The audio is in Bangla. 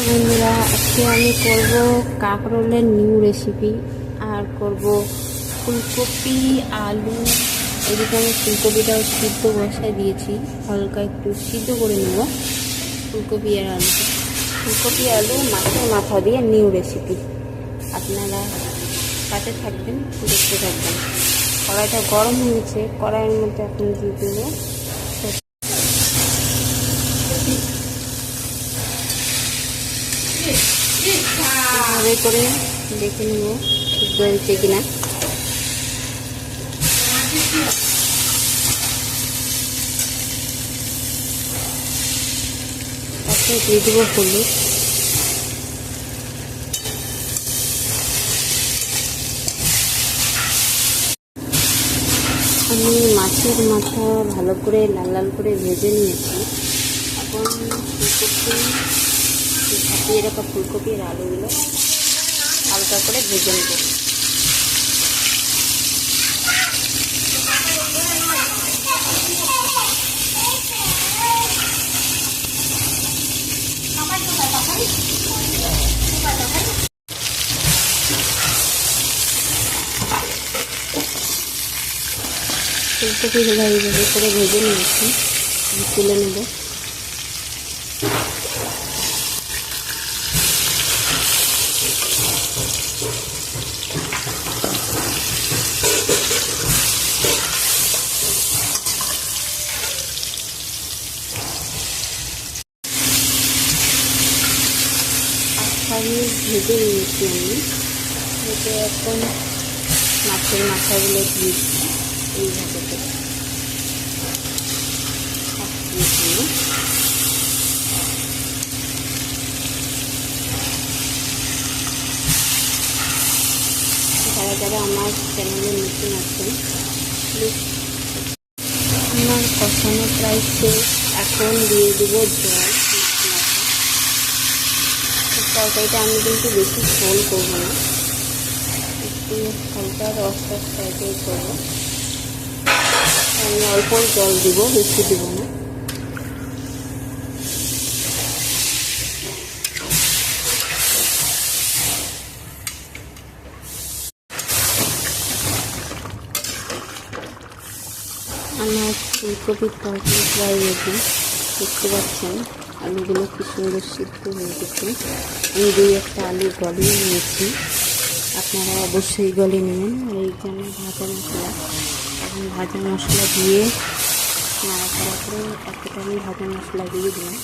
বন্ধুরা, আজকে আমি করব কাঁকরোলের নিউ রেসিপি। আর করব ফুলকপি আলু। এদিকে আমি ফুলকপিটাও সিদ্ধ বসায় দিয়েছি, হালকা একটু সিদ্ধ করে নেব ফুলকপি আর আলু। ফুলকপি আলু মাছের মাথা দিয়ে নিউ রেসিপি। আপনারা সাথে থাকবেন, দেখতে থাকবেন। কড়াইটা গরম হয়েছে, কড়াইয়ের মধ্যে এখন দিয়ে দেবো ভাবে করে দেখে নেব সিদ্ধ হয়েছে কিনা। তারপরে দিয়ে দেবো হলুদ, আমি মাছের মাথা ভালো করে লাল লাল করে ভেজে নিয়েছি। এখন ফুলকপি ছাপিয়ে রাখা ফুলকপি আর আলুগুলো হালকা করে ভেজে নেব। ফুলকপিগুলো এইভাবে করে ভেজে নিয়েছি, তুলে নেব। আমি ভেজে নিয়েছি, আমি ভেজে এখন মাছের মাথাগুলো দিয়েছি এইভাবে করে। যারা যারা আমার চ্যানেলে নতুন আছেন, আমার কষানো প্রায় শেষ। এখন দিয়ে দেবো জল। তরকারিটা আমি কিন্তু বেশি ঝোল করবো না, একটু হালকা রস টাইপের করবো। আমি অল্প জল দিব, বেশি দিব না। আমার ফুলকপির তরকারি প্রায় রেডি, দেখতে পাচ্ছেন আলুগুলো কি সুন্দর সিদ্ধ হয়ে গেছে। আমি দুই একটা আলু গলিয়ে নিয়েছি, আপনারা অবশ্যই গলিয়ে নেবেন। আর এইখানে ভাজা মশলা, এখন ভাজা মশলা দিয়ে নাড়াচাড়া করে এতটা আমি ভাজা মশলা দিয়ে দিলাম।